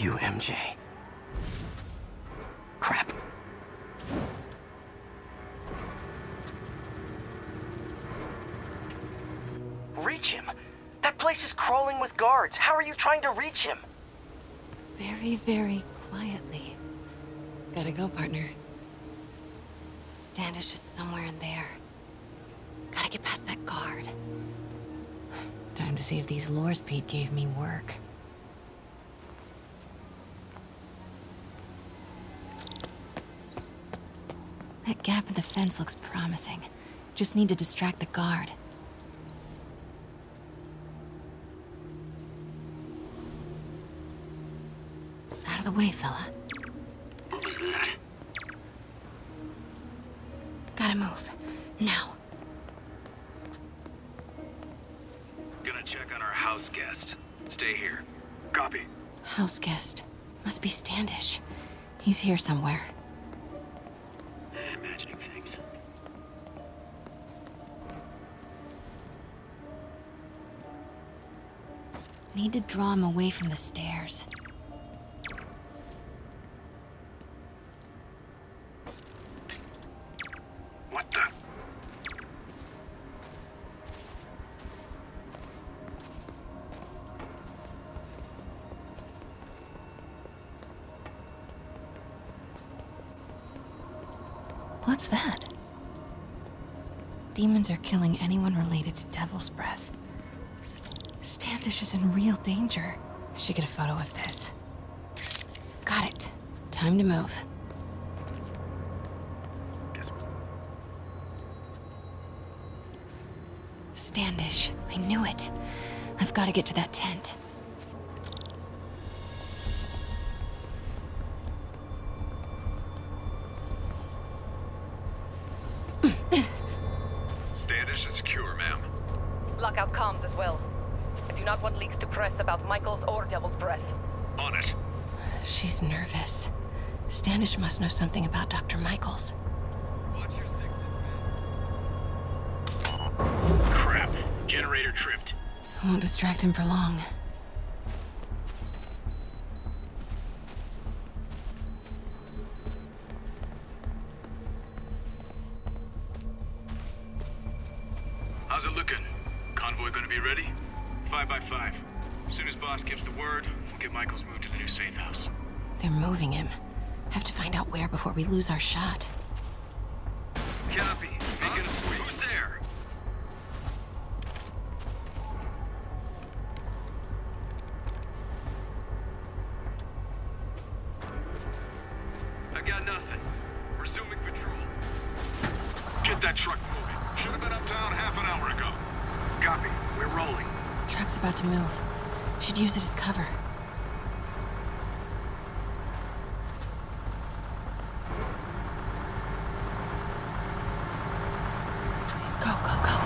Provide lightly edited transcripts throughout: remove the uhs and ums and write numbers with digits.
you, MJ. Crap. Reach him? That place is crawling with guards. How are you trying to reach him? Very, very quietly. Gotta go, partner. Standish is somewhere in there. Gotta get past that guard. Time to see if these lures Pete gave me work. That gap in the fence looks promising. Just need to distract the guard. Out of the way, fella. What was that? Gotta move. Now. Gonna check on our house guest. Stay here. Copy. House guest. Must be Standish. He's here somewhere. Imagining things. Need to draw him away from the stairs. What the? What's that? Demons are killing anyone related to Devil's Breath. Standish is in real danger. I should get a photo of this. Got it. Time to move. Standish. I knew it. I've got to get to that tent. Standish is secure, ma'am. Lockout comms as well. I do not want leaks to press about Michaels or Devil's Breath. On it. She's nervous. Standish must know something about Dr. Michaels. Watch your sixes, man. Crap. Generator tripped. I won't distract him for long. How's it looking? Convoy gonna be ready? 5 by 5. As soon as boss gives the word, we'll get Michaels moved to the new safe house. They're moving him. Have to find out where before we lose our shot. Copy. Making a sweep. Who's there? I got nothing. Resuming patrol. Get that truck moving. Should have been uptown half an hour ago. Copy. We're rolling. Truck's about to move. Should use it as cover. Go, go, go.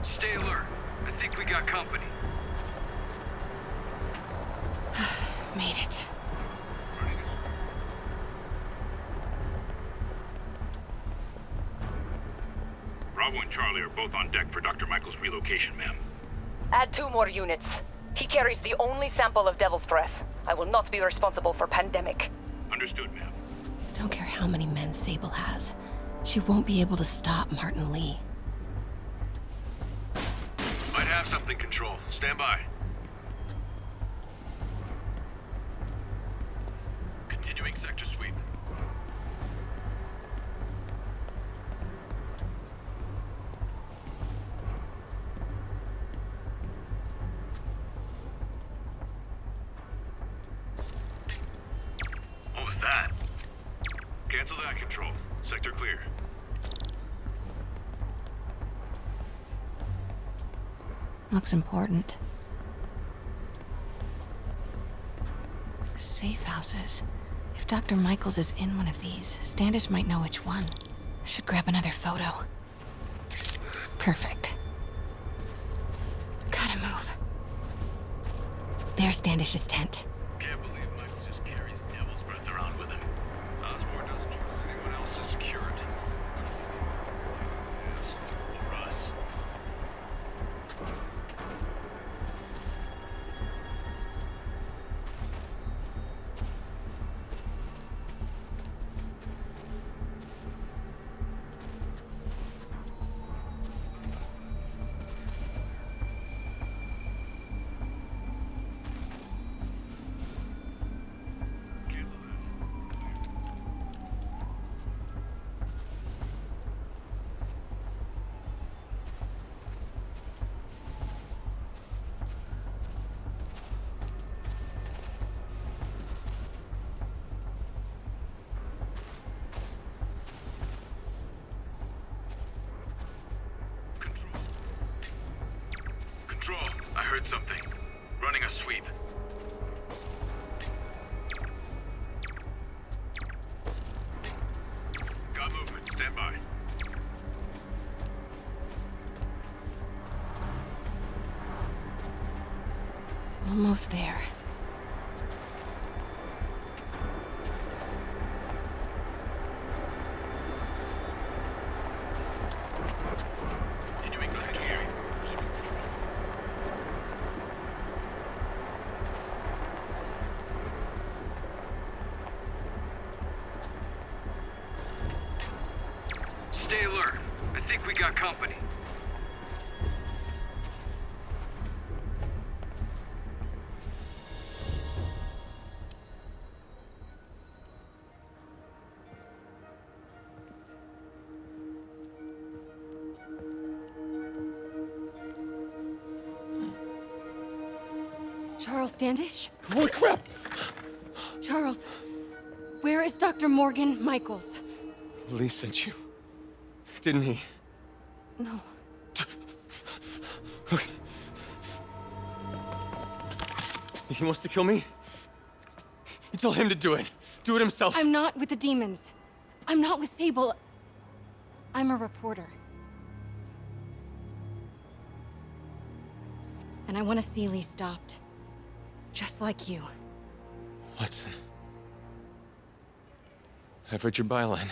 Stay alert. I think we got company. Made it. Bravo and Charlie are both on deck for Dr. Michael's relocation, ma'am. Add 2 more units. He carries the only sample of Devil's Breath. I will not be responsible for pandemic. Understood, ma'am. Don't care how many men Sable has. She won't be able to stop Martin Lee. Might have something, Control. Stand by. Continuing sector sweep. What was that? Cancel that, Control. Sector clear. Looks important. Safe houses. If Dr. Michaels is in one of these, Standish might know which one. Should grab another photo. Perfect. There's Standish's tent. Can't believe Michael just carries Devil's Breath around with him. Osborn doesn't trust anyone else to secure it. Yes, or us. Control, I heard something. Running a sweep. Got movement, stand by. Almost there. Continuing back to you. Stay alert. I think we got company. Charles Standish? Holy crap! Charles, where is Dr. Morgan Michaels? Lee sent you. Didn't he? No. He wants to kill me? You tell him to do it. Do it himself. I'm not with the demons. I'm not with Sable. I'm a reporter. And I want to see Lee stopped. Just like you. Watson. I've read your byline.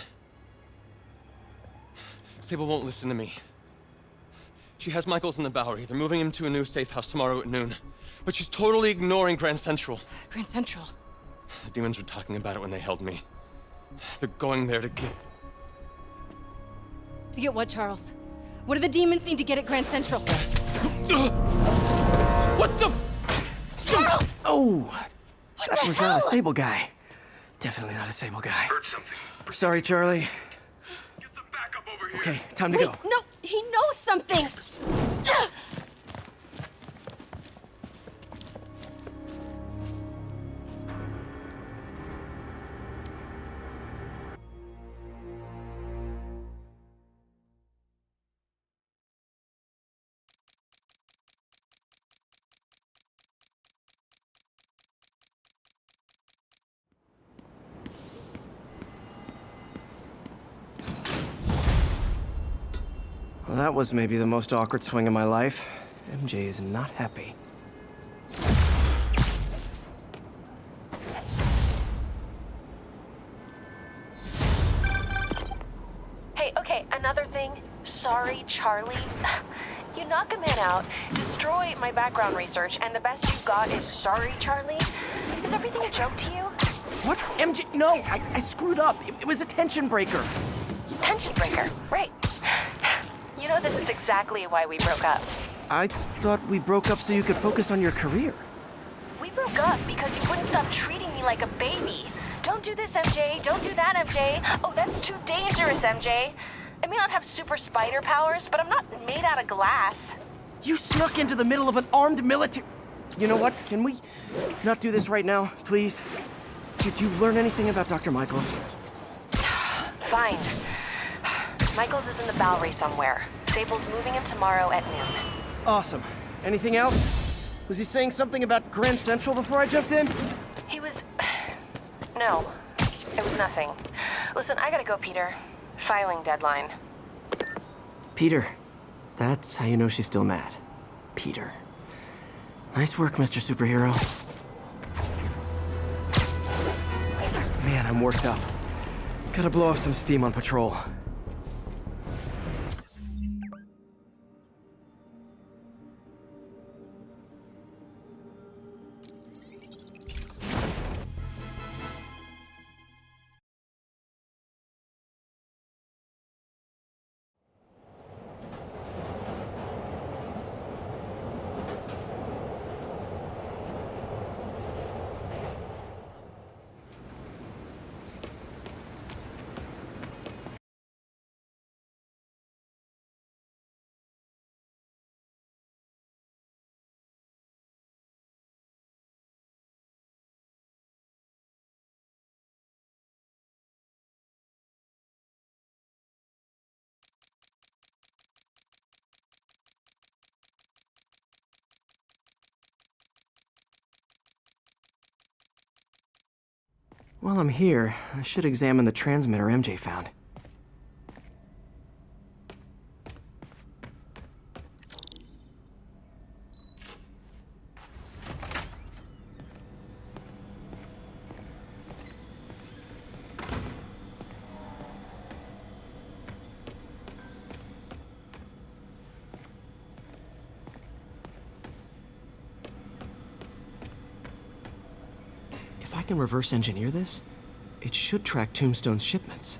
Sable won't listen to me. She has Michaels in the Bowery. They're moving him to a new safe house tomorrow at noon. But she's totally ignoring Grand Central. Grand Central. The demons were talking about it when they held me. They're going there to get... To get what, Charles? What do the demons need to get at Grand Central? What the... Charles! Oh, What that the was hell? not a Sable guy. Definitely not a Sable guy. Heard something. Sorry, Charlie. Get some backup over here. Okay, time to Wait, go. no, he knows something! Well, that was maybe the most awkward swing of my life. MJ is not happy. Hey, okay, another thing. Sorry, Charlie. You knock a man out, destroy my background research, and the best you've got is sorry, Charlie? Is everything a joke to you? What? MJ? No, I screwed up. It was a tension breaker. Tension breaker, right. You know, this is exactly why we broke up. I thought we broke up so you could focus on your career. We broke up because you wouldn't stop treating me like a baby. Don't do this, MJ. Don't do that, MJ. Oh, that's too dangerous, MJ. I may not have super spider powers, but I'm not made out of glass. You snuck into the middle of an armed military... You know what? Can we not do this right now, please? Did you learn anything about Dr. Michaels? Fine. Michaels is in the Bowery somewhere. Sable's moving him tomorrow at noon. Awesome. Anything else? Was he saying something about Grand Central before I jumped in? He was... No, it was nothing. Listen, I gotta go, Peter. Filing deadline. Peter. That's how you know she's still mad. Peter. Nice work, Mr. Superhero. Man, I'm worked up. Gotta blow off some steam on patrol. While I'm here, I should examine the transmitter MJ found. If I can reverse engineer this, it should track Tombstone's shipments.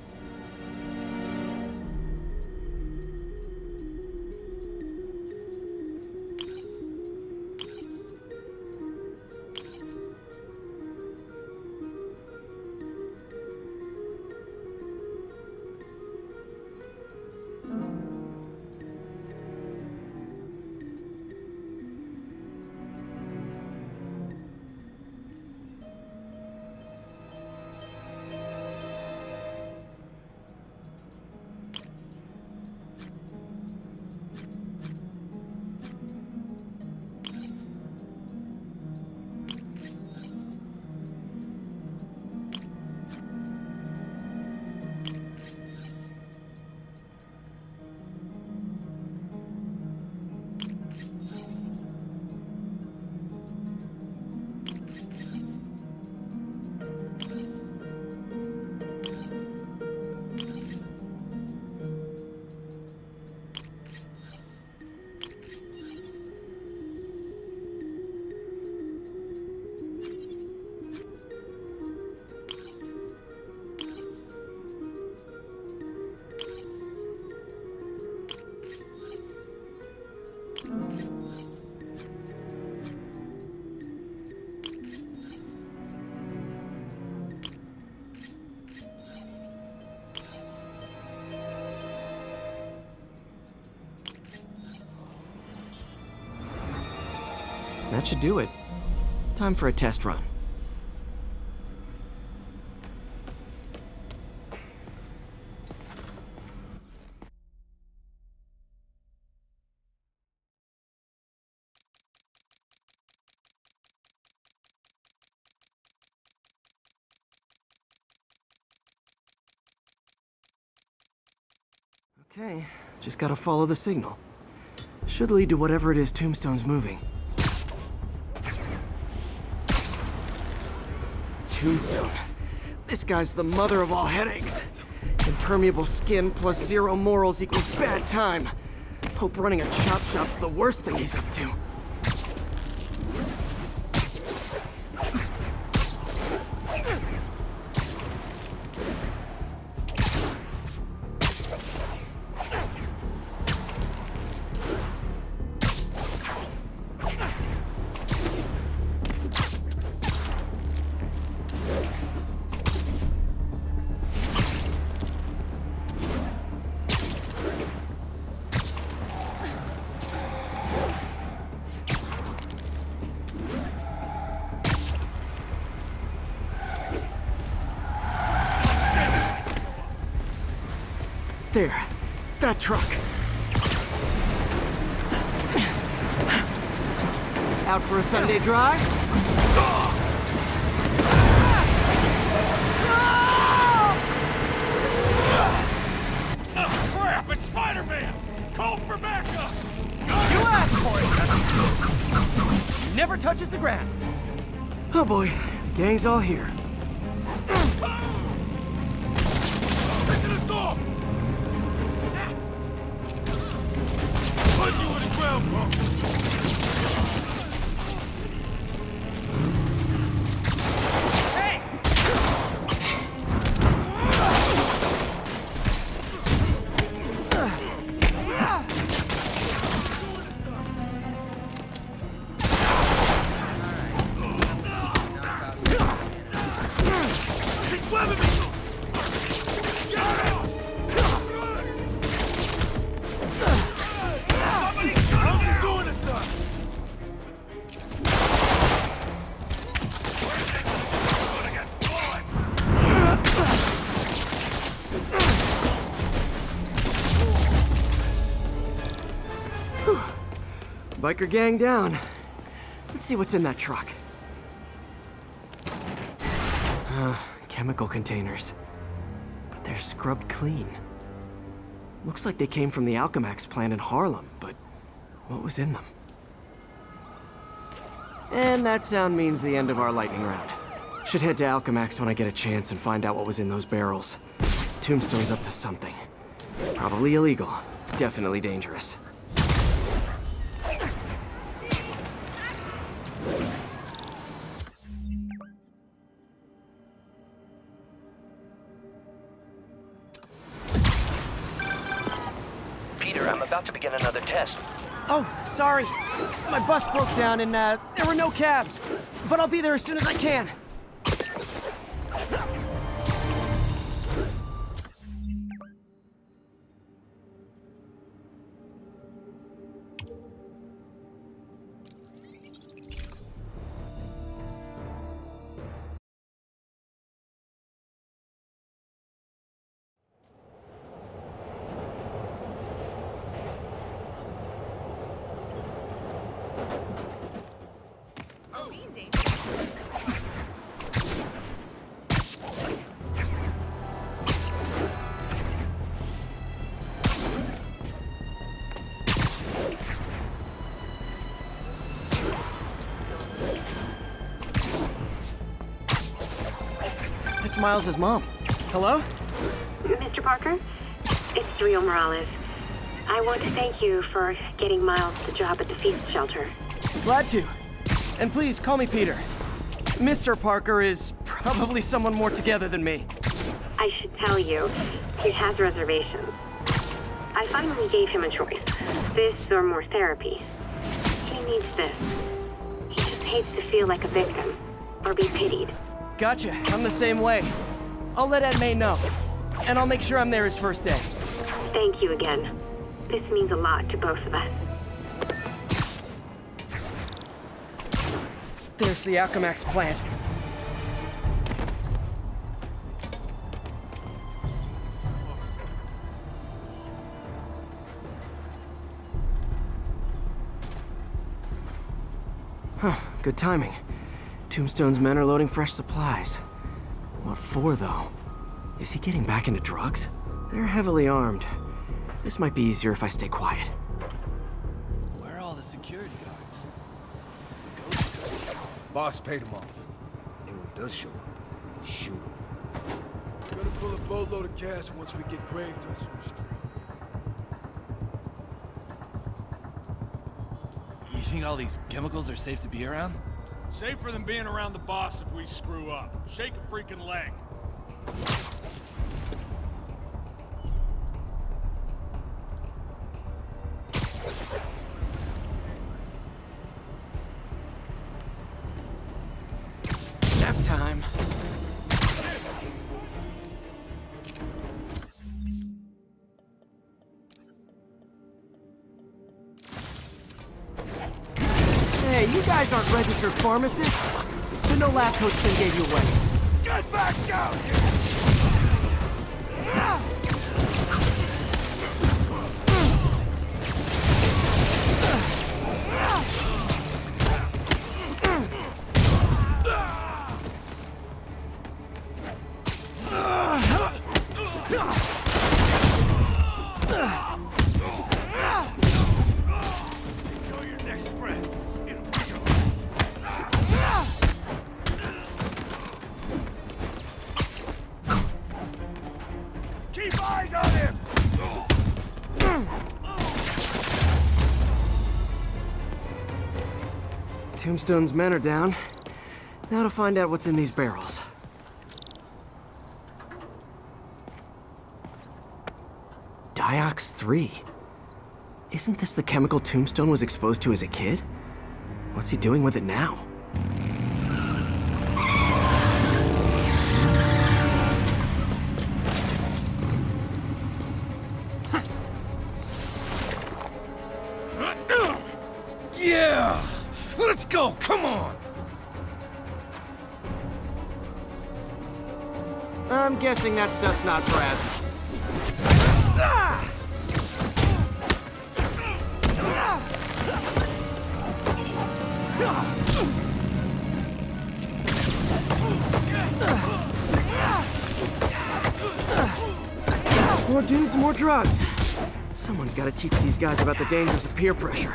That should do it. Time for a test run. Okay, just gotta follow the signal. Should lead to whatever it is Tombstone's moving. Tombstone. This guy's the mother of all headaches. Impermeable skin plus zero morals equals bad time. Hope running a chop shop's the worst thing he's up to. There. That truck. Out for a Sunday drive? Oh, crap! It's Spider-Man! Call for backup! You asked for it! never touches the ground. Oh boy, the gang's all here. Get to the door! Punch you on the ground, bro! Biker gang down. Let's see what's in that truck. Chemical containers. But they're scrubbed clean. Looks like they came from the Alchemax plant in Harlem, but what was in them? And that sound means the end of our lightning round. Should head to Alchemax when I get a chance and find out what was in those barrels. Tombstone's up to something. Probably illegal. Definitely dangerous. Peter, I'm about to begin another test. Oh, sorry. My bus broke down and there were no cabs. But I'll be there as soon as I can. It's Miles' mom. Hello? Mr. Parker, it's Rio Morales. I want to thank you for getting Miles the job at the feast shelter. Glad to. And please, call me Peter. Mr. Parker is probably someone more together than me. I should tell you, he has reservations. I finally gave him a choice. This or more therapy. He needs this. He just hates to feel like a victim, or be pitied. Gotcha. I'm the same way. I'll let Aunt May know. And I'll make sure I'm there his first day. Thank you again. This means a lot to both of us. There's the Alchemax plant. Huh, good timing. Tombstone's men are loading fresh supplies. What for, though? Is he getting back into drugs? They're heavily armed. This might be easier if I stay quiet. Where are all the security guards? This is a ghost town. Boss paid him off. Anyone does show up, shoot him. We're gonna pull a boatload of cash once we get grave dust on the street. You think all these chemicals are safe to be around? Safer than being around the boss if we screw up. Shake a freaking leg. Nap time. Hey, you guys aren't registered pharmacists. So no lab coat thing gave you away. Get back down here! Enjoy your next breath. It'll be your last. Tombstone's men are down. Now to find out what's in these barrels. Diox 3. Isn't this the chemical Tombstone was exposed to as a kid? What's he doing with it now? Yeah! Let's go, come on! I'm guessing that stuff's not for asthma. More dudes, more drugs. Someone's got to teach these guys about the dangers of peer pressure.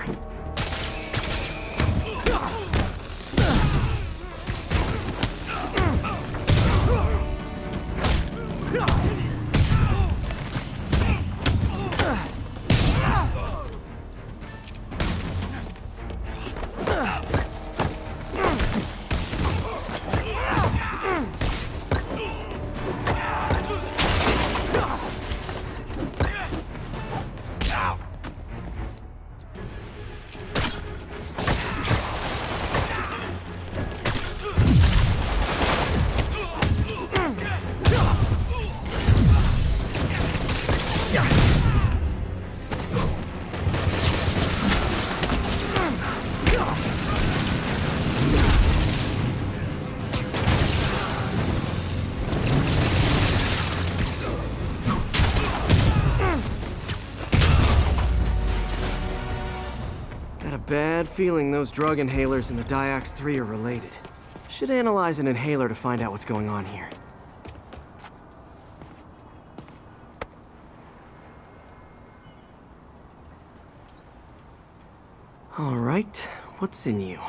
Bad feeling those drug inhalers and the Diox 3 are related. Should analyze an inhaler to find out what's going on here. All right, what's in you?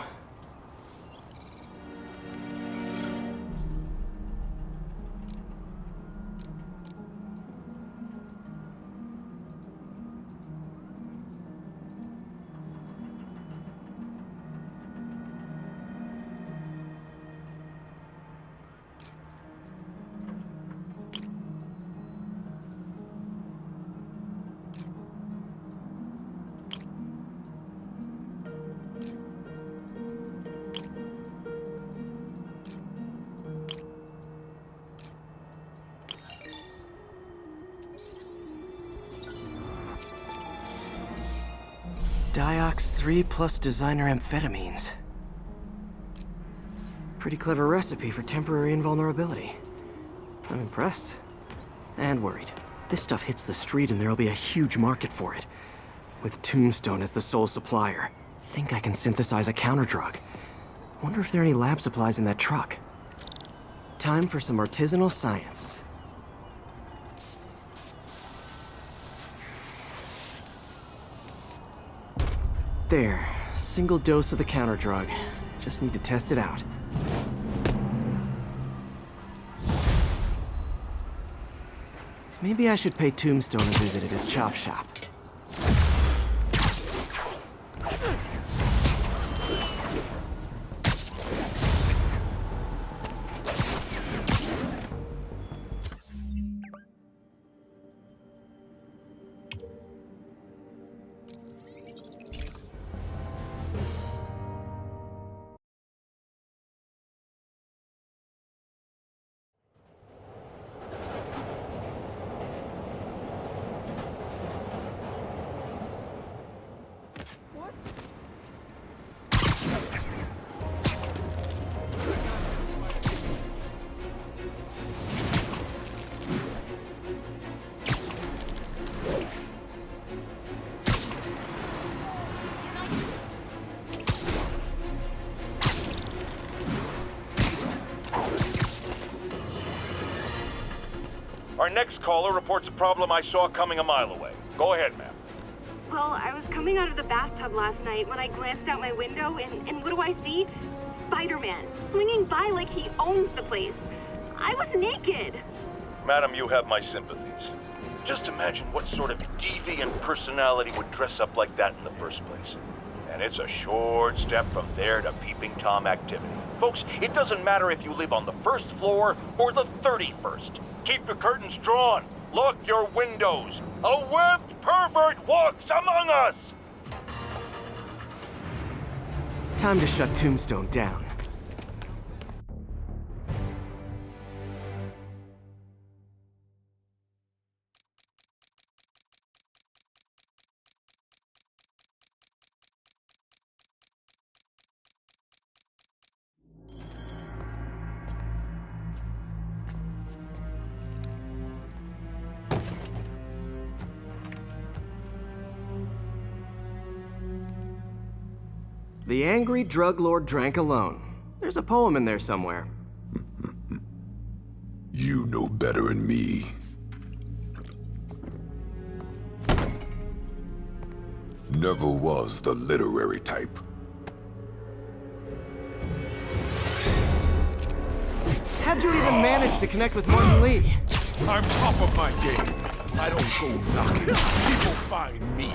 Diox 3 plus designer amphetamines. Pretty clever recipe for temporary invulnerability. I'm impressed. And worried. This stuff hits the street and there'll be a huge market for it. With Tombstone as the sole supplier. Think I can synthesize a counterdrug. Wonder if there are any lab supplies in that truck. Time for some artisanal science. There, single dose of the counterdrug. Just need to test it out. Maybe I should pay Tombstone a visit at his chop shop. Our next caller reports a problem I saw coming a mile away. Go ahead, ma'am. Well, I was coming out of the bathtub last night when I glanced out my window, and what do I see? Spider-Man, swinging by like he owns the place. I was naked. Madam, you have my sympathies. Just imagine what sort of deviant personality would dress up like that in the first place. And it's a short step from there to Peeping Tom activity. Folks, it doesn't matter if you live on the first floor or the 31st. Keep your curtains drawn. Lock your windows. A webbed pervert walks among us! Time to shut Tombstone down. The angry drug lord drank alone. There's a poem in there somewhere. You know better than me. Never was the literary type. How'd you even manage to connect with Martin Lee? I'm top of my game. I don't go knocking. People find me.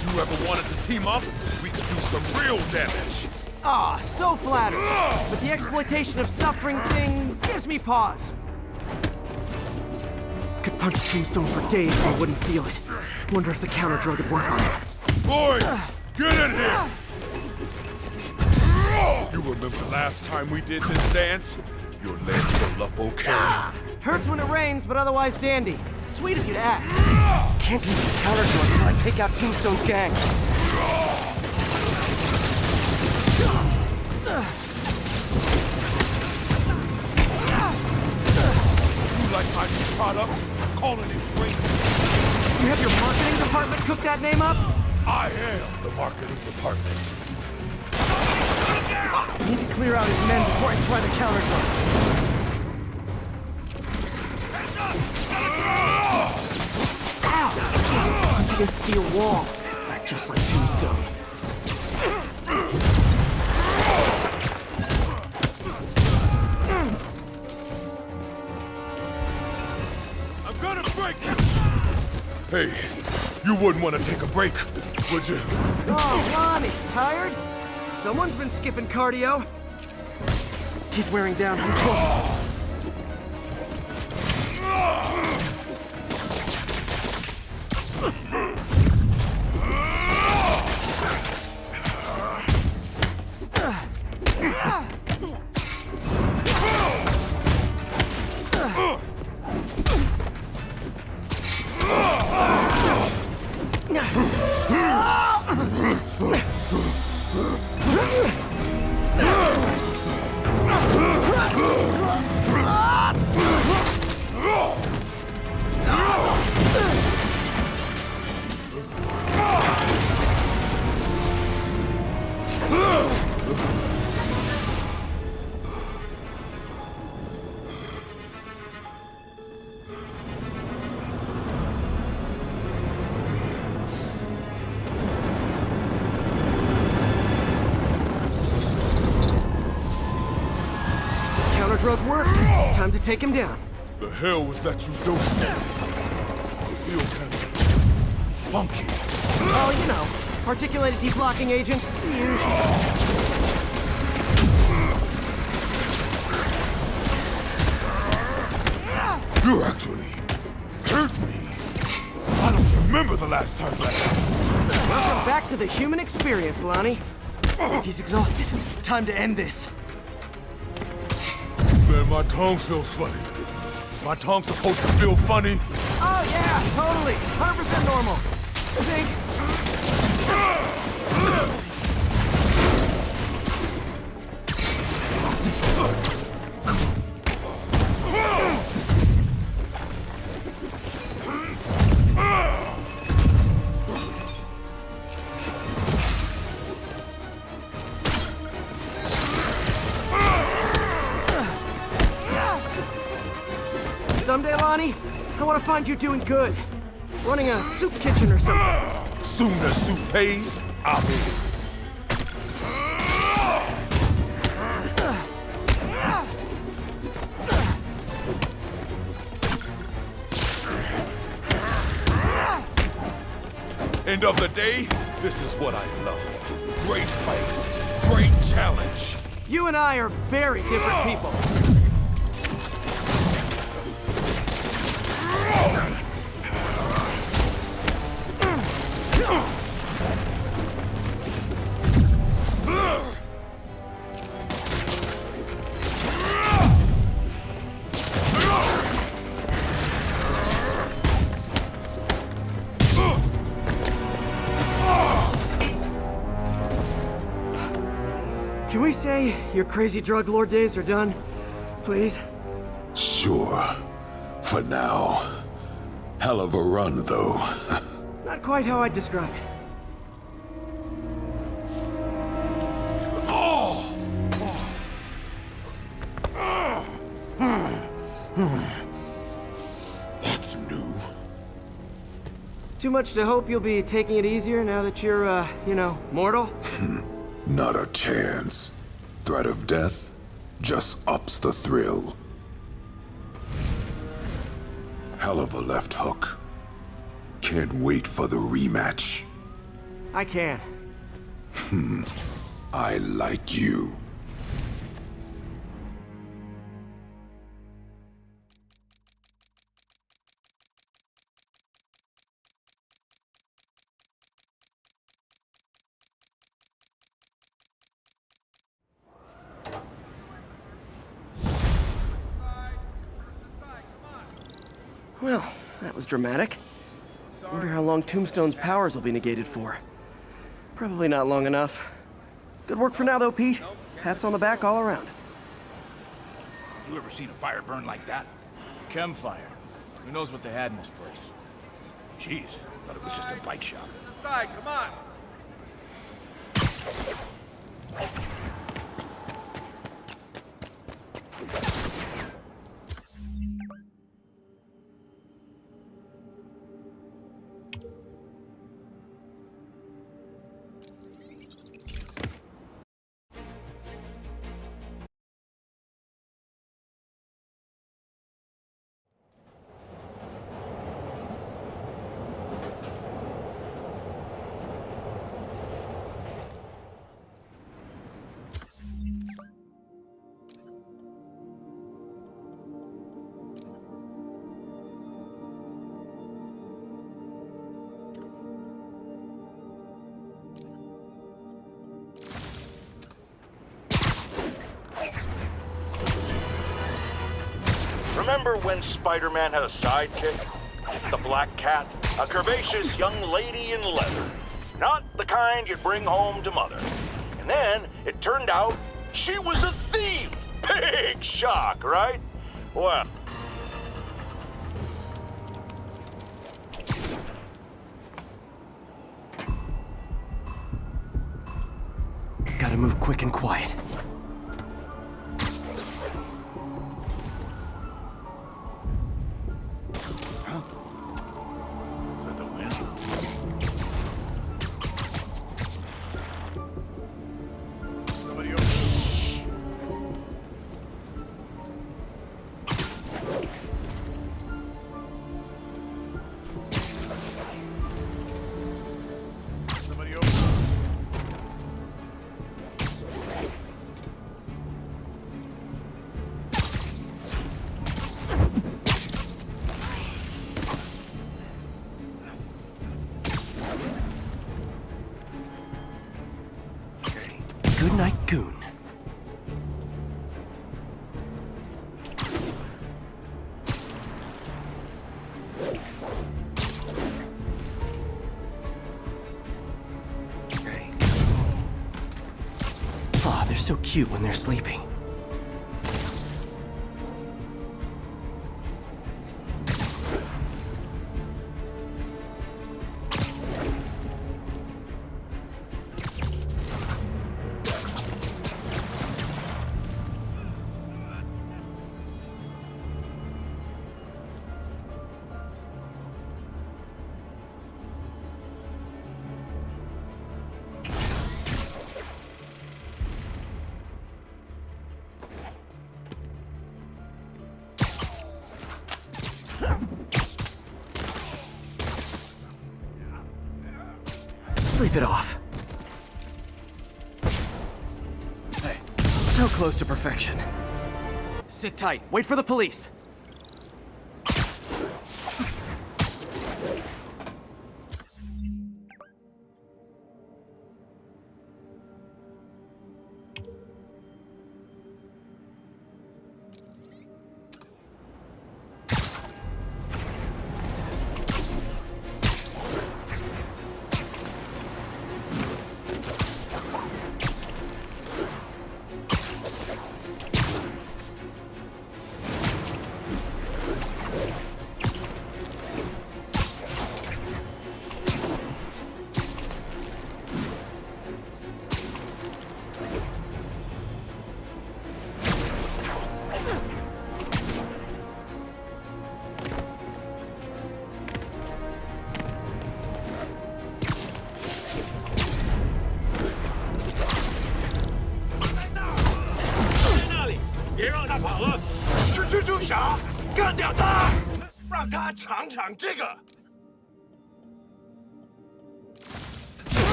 You ever wanted to team up? We could do some real damage. Ah, so flattered. But the exploitation of suffering thing gives me pause. Could punch Tombstone for days and I wouldn't feel it. Wonder if the counter drug would work on it. Boys, get in here! You remember last time we did this dance? Your legs fell up okay. Hurts when it rains, but otherwise dandy. Sweet of you to ask. Can't use the counter drug until I take out Tombstone's gang. You like my new product? I'm calling it great. You have your marketing department cook that name up? I am the marketing department. I need to clear out his men before I try the counter drug. Ow! Punching a steel wall, just like Tombstone. I'm gonna break you! Hey, you wouldn't want to take a break, would you? Oh, Lonnie, tired? Someone's been skipping cardio. He's wearing down. I'm close. Drug worked. Time to take him down. The hell was that you doing? I feel kind of funky. Oh, you know, articulated deblocking agent. The usual. You actually hurt me. I don't remember the last time that happened. Welcome back to the human experience, Lonnie. He's exhausted. Time to end this. Man, my tongue feels funny. Is my tongue supposed to feel funny? Oh yeah, totally. 100% normal. Think. Someday, Lonnie, I want to find you doing good. Running a soup kitchen or something. Soon as soup pays, I'll be. End of the day, this is what I love. Great fight, great challenge. You and I are very different people. Can we say your crazy drug lord days are done? Please? Sure. For now. Hell of a run, though. Not quite how I'd describe it. That's new. Too much to hope you'll be taking it easier now that you're, mortal? Not a chance. Threat of death just ups the thrill. Hell of a left hook. Can't wait for the rematch. I can. I like you. Well, that was dramatic. Wonder how long Tombstone's powers will be negated for. Probably not long enough. Good work for now, though, Pete. Pats on the back all around. You ever seen a fire burn like that? Chem fire. Who knows what they had in this place? Jeez, thought it was just a bike shop. Side, come on. Remember when Spider-Man had a sidekick? The Black Cat? A curvaceous young lady in leather. Not the kind you'd bring home to mother. And then, it turned out, she was a thief! Big shock, right? Well... Gotta move quick and quiet. Good night, Goon. Aw, they're so cute when they're sleeping. Sleep it off. Hey, so close to perfection. Sit tight. Wait for the police.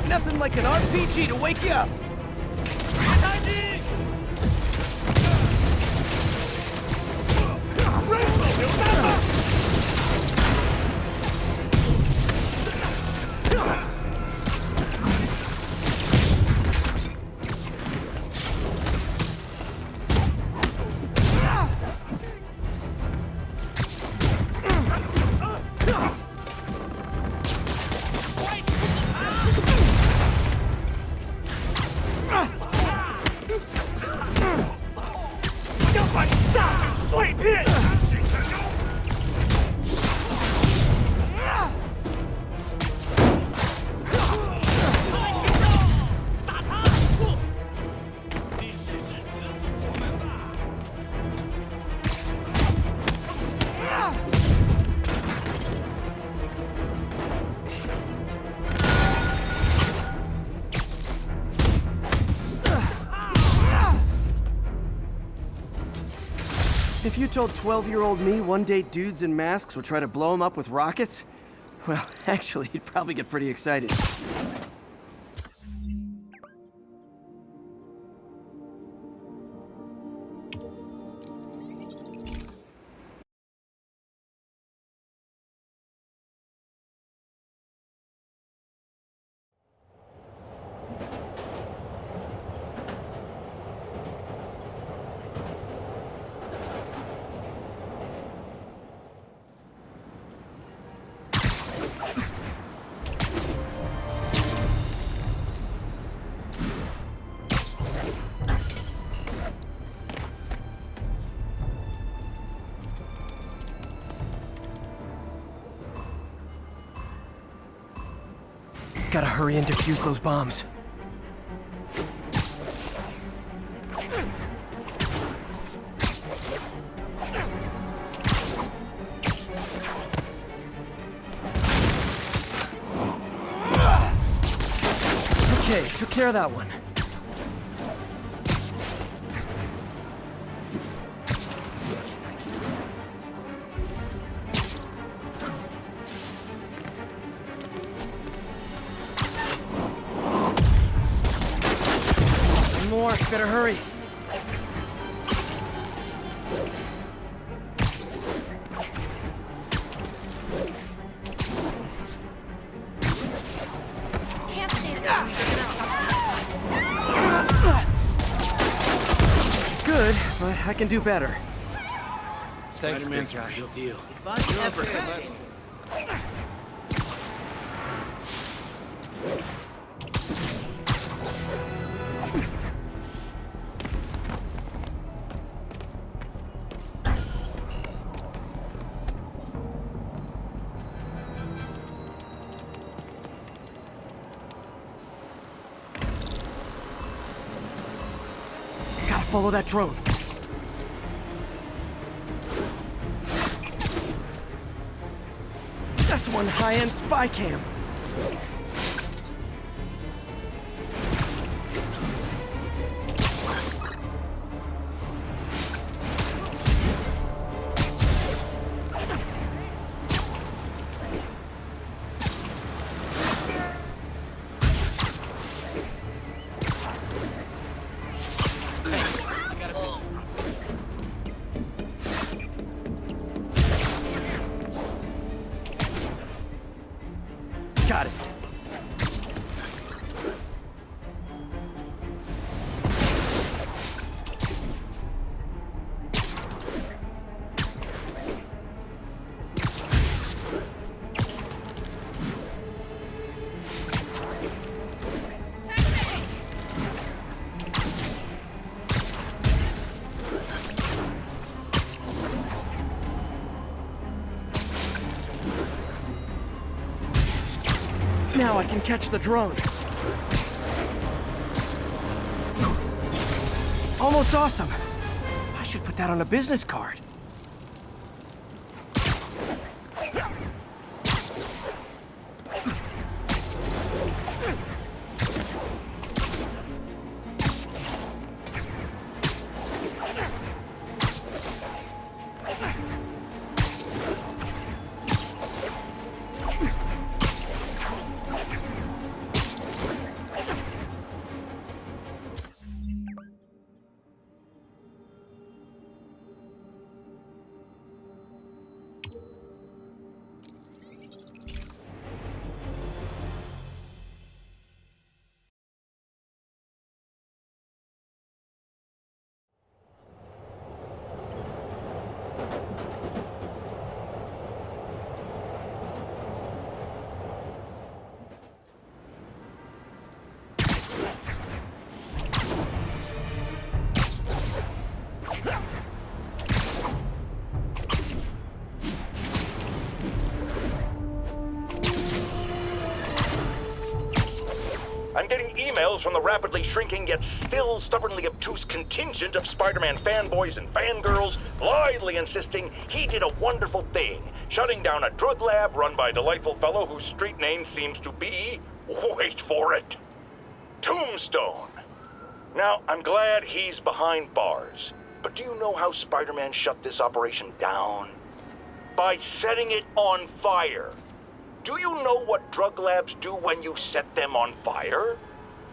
Nothing like an RPG to wake you up. If you told 12-year-old me one day dudes in masks would try to blow him up with rockets, well, actually, he'd probably get pretty excited. Gotta hurry and defuse those bombs. Okay, took care of that one. More, better hurry. Good, but I can do better. Spider-Man's a real deal. Gotta follow that drone. That's one high-end spy cam. Got it. Now I can catch the drone. Almost awesome. I should put that on a business card. I'm getting emails from the rapidly shrinking yet still stubbornly obtuse contingent of Spider-Man fanboys and fangirls blithely insisting he did a wonderful thing, shutting down a drug lab run by a delightful fellow whose street name seems to be, wait for it, Tombstone. Now, I'm glad he's behind bars, but do you know how Spider-Man shut this operation down? By setting it on fire. Do you know what drug labs do when you set them on fire?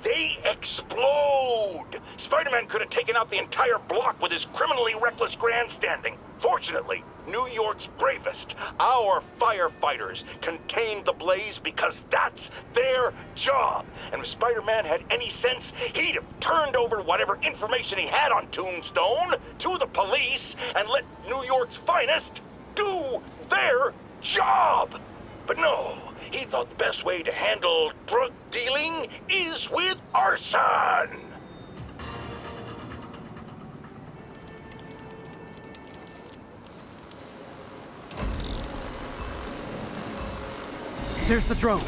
They explode! Spider-Man could have taken out the entire block with his criminally reckless grandstanding. Fortunately, New York's bravest, our firefighters, contained the blaze because that's their job. And if Spider-Man had any sense, he'd have turned over whatever information he had on Tombstone to the police and let New York's finest do their job. But no, he thought the best way to handle drug dealing is with arson. There's the drone.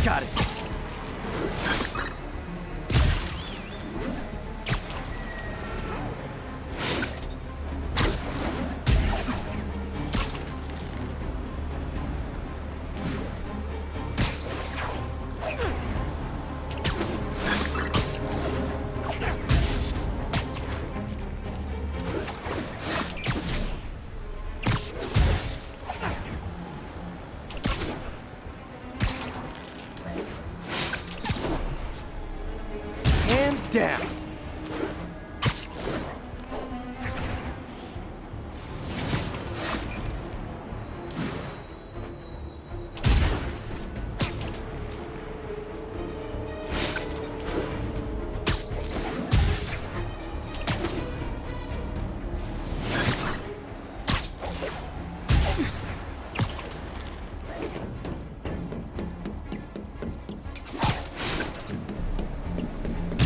Got it. Down.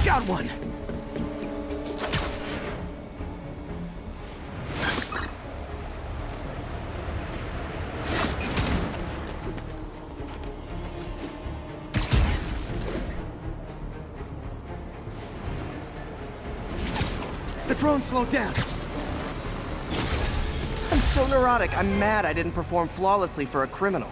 Got one! The drone slowed down! I'm so neurotic, I'm mad I didn't perform flawlessly for a criminal.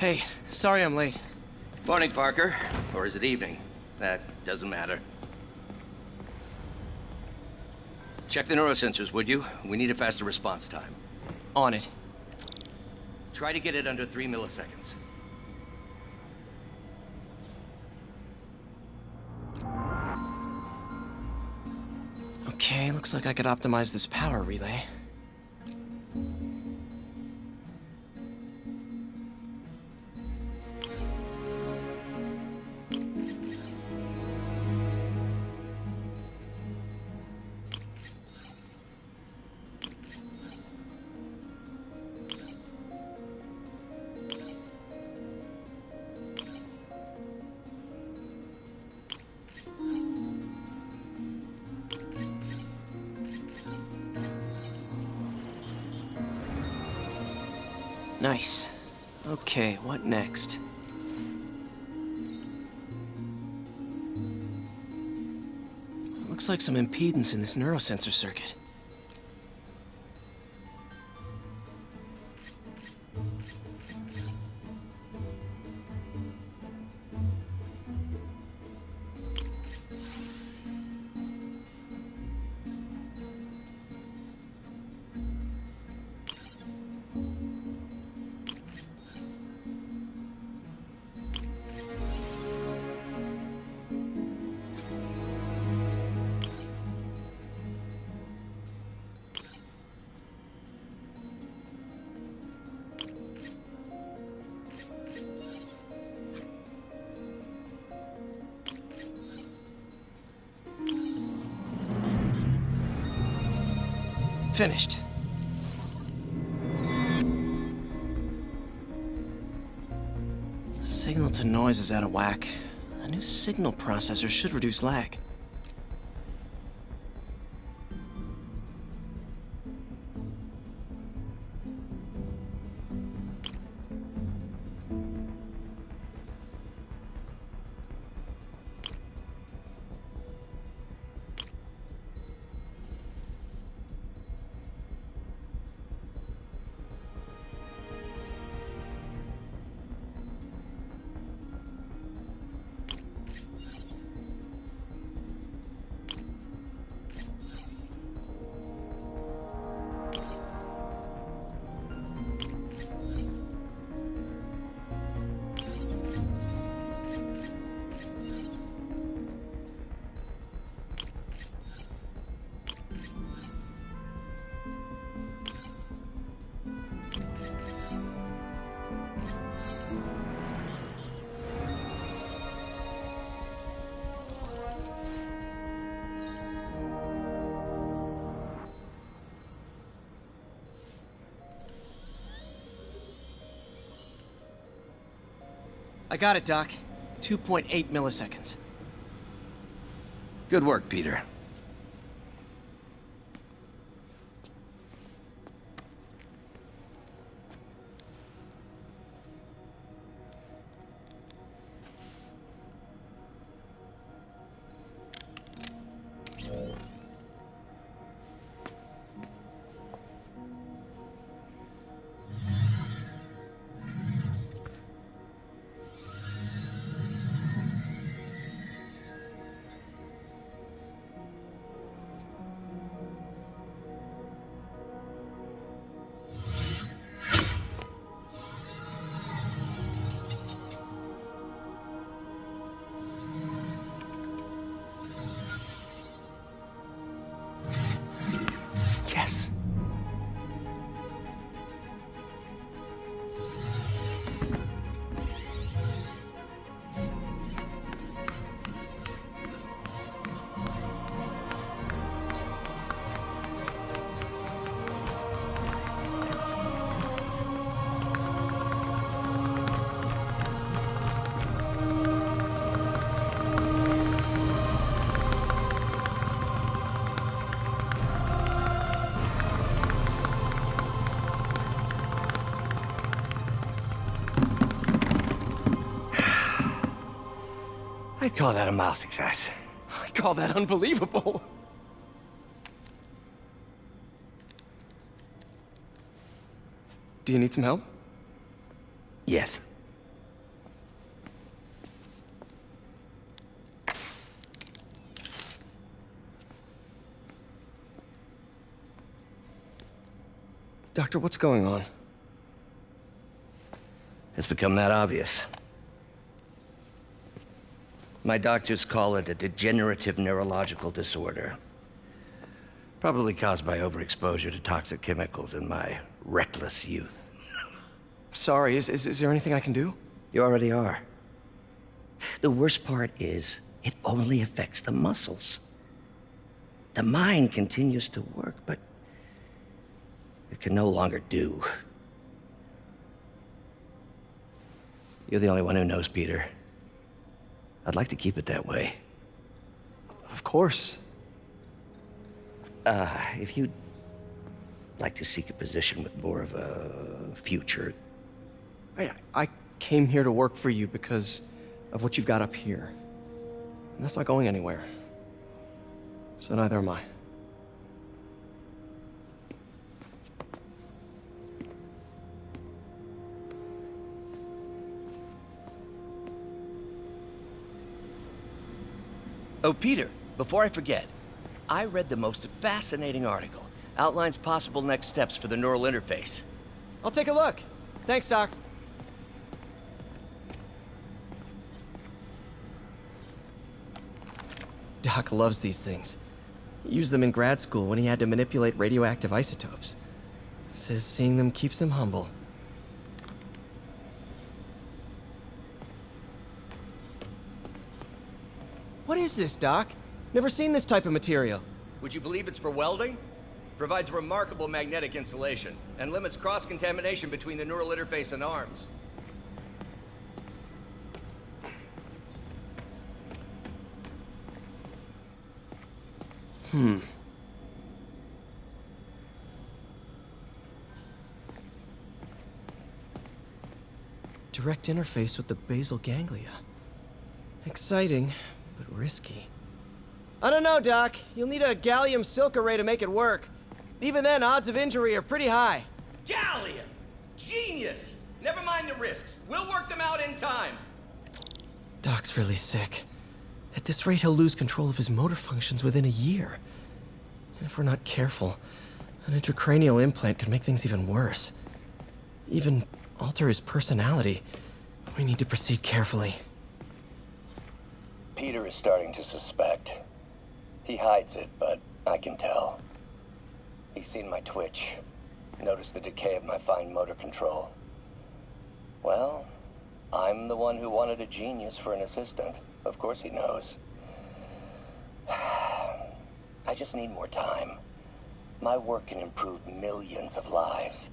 Hey, sorry I'm late. Morning, Parker. Or is it evening? That doesn't matter. Check the neurosensors, would you? We need a faster response time. On it. Try to get it under 3 milliseconds. Okay, looks like I could optimize this power relay. Nice. Okay, what next? Looks like some impedance in this neurosensor circuit. Finished. Signal to noise is out of whack. A new signal processor should reduce lag. I got it, Doc. 2.8 milliseconds. Good work, Peter. Yes. I'd call that a mild success. I'd call that unbelievable. Do you need some help? Yes. Doctor, what's going on? It's become that obvious. My doctors call it a degenerative neurological disorder. Probably caused by overexposure to toxic chemicals in my reckless youth. Sorry, is there anything I can do? You already are. The worst part is, it only affects the muscles. The mind continues to work, but it can no longer do. You're the only one who knows, Peter. I'd like to keep it that way. Of course. If you'd like to seek a position with more of a future. I came here to work for you because of what you've got up here. And that's not going anywhere. So neither am I. Oh, Peter, before I forget, I read the most fascinating article. Outlines possible next steps for the neural interface. I'll take a look. Thanks, Doc. Doc loves these things. He used them in grad school when he had to manipulate radioactive isotopes. Says seeing them keeps him humble. What is this, Doc? Never seen this type of material. Would you believe it's for welding? Provides remarkable magnetic insulation and limits cross-contamination between the neural interface and arms. Direct interface with the basal ganglia. Exciting, but risky. I don't know, Doc. You'll need a gallium silk array to make it work. Even then, odds of injury are pretty high. Gallium! Genius! Never mind the risks. We'll work them out in time. Doc's really sick. At this rate, he'll lose control of his motor functions within a year. And if we're not careful, an intracranial implant could make things even worse. Even alter his personality. We need to proceed carefully. Peter is starting to suspect. He hides it, but I can tell. He's seen my twitch, noticed the decay of my fine motor control. Well, I'm the one who wanted a genius for an assistant. Of course he knows. I just need more time. My work can improve millions of lives.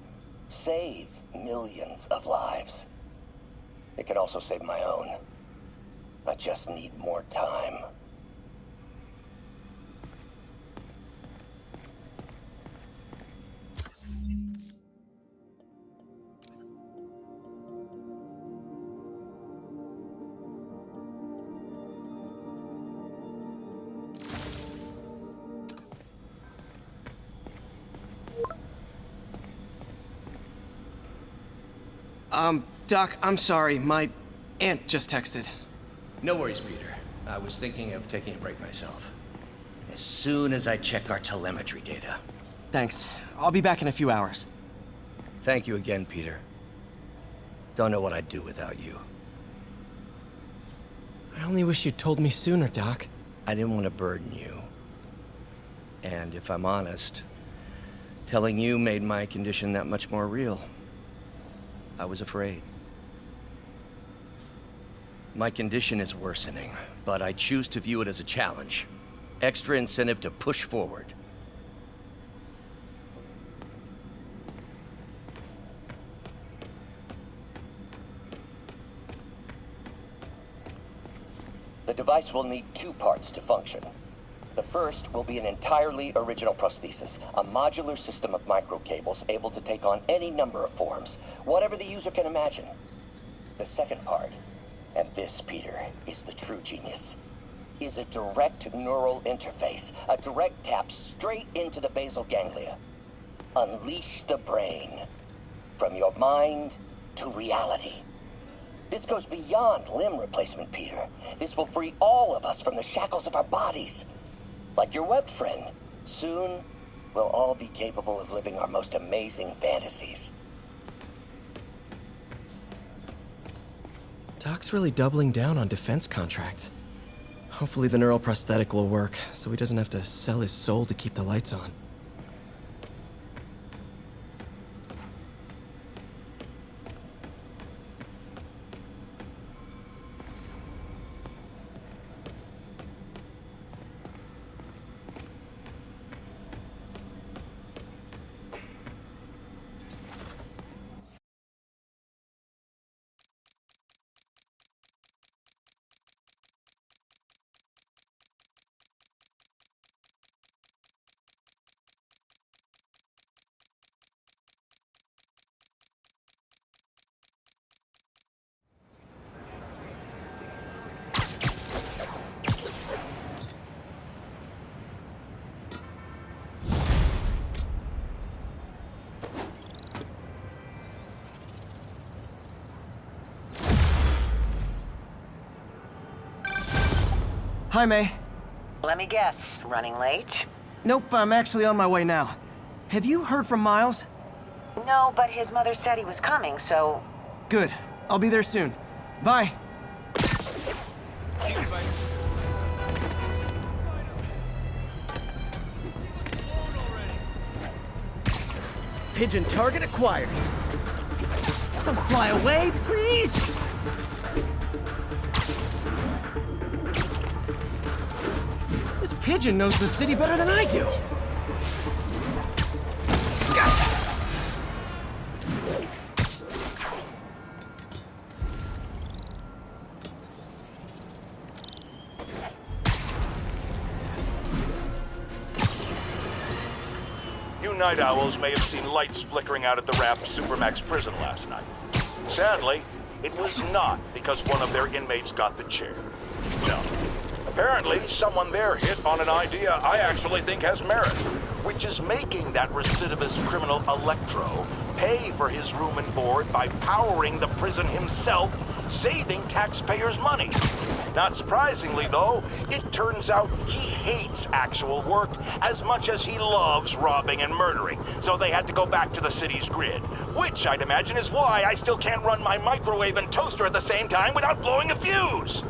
Save millions of lives. It can also save my own. I just need more time. Doc, I'm sorry. My aunt just texted. No worries, Peter. I was thinking of taking a break myself. As soon as I check our telemetry data. Thanks. I'll be back in a few hours. Thank you again, Peter. Don't know what I'd do without you. I only wish you'd told me sooner, Doc. I didn't want to burden you. And if I'm honest, telling you made my condition that much more real. I was afraid. My condition is worsening, but I choose to view it as a challenge. Extra incentive to push forward. The device will need two parts to function. The first will be an entirely original prosthesis, a modular system of microcables able to take on any number of forms, whatever the user can imagine. The second part, and this, Peter, is the true genius, is a direct neural interface, a direct tap straight into the basal ganglia. Unleash the brain, from your mind to reality. This goes beyond limb replacement, Peter. This will free all of us from the shackles of our bodies. Like your web friend. Soon, we'll all be capable of living our most amazing fantasies. Doc's really doubling down on defense contracts. Hopefully the neural prosthetic will work, so he doesn't have to sell his soul to keep the lights on. Hi, May. Let me guess, running late? Nope, I'm actually on my way now. Have you heard from Miles? No, but his mother said he was coming, so... Good. I'll be there soon. Bye. Pigeon target acquired. Don't fly away, please! This pigeon knows the city better than I do. You night owls may have seen lights flickering out at the Raft Supermax prison last night. Sadly, it was not because one of their inmates got the chair. No. Apparently, someone there hit on an idea I actually think has merit, which is making that recidivist criminal Electro pay for his room and board by powering the prison himself, saving taxpayers' money. Not surprisingly, though, it turns out he hates actual work as much as he loves robbing and murdering, so they had to go back to the city's grid, which I'd imagine is why I still can't run my microwave and toaster at the same time without blowing a fuse.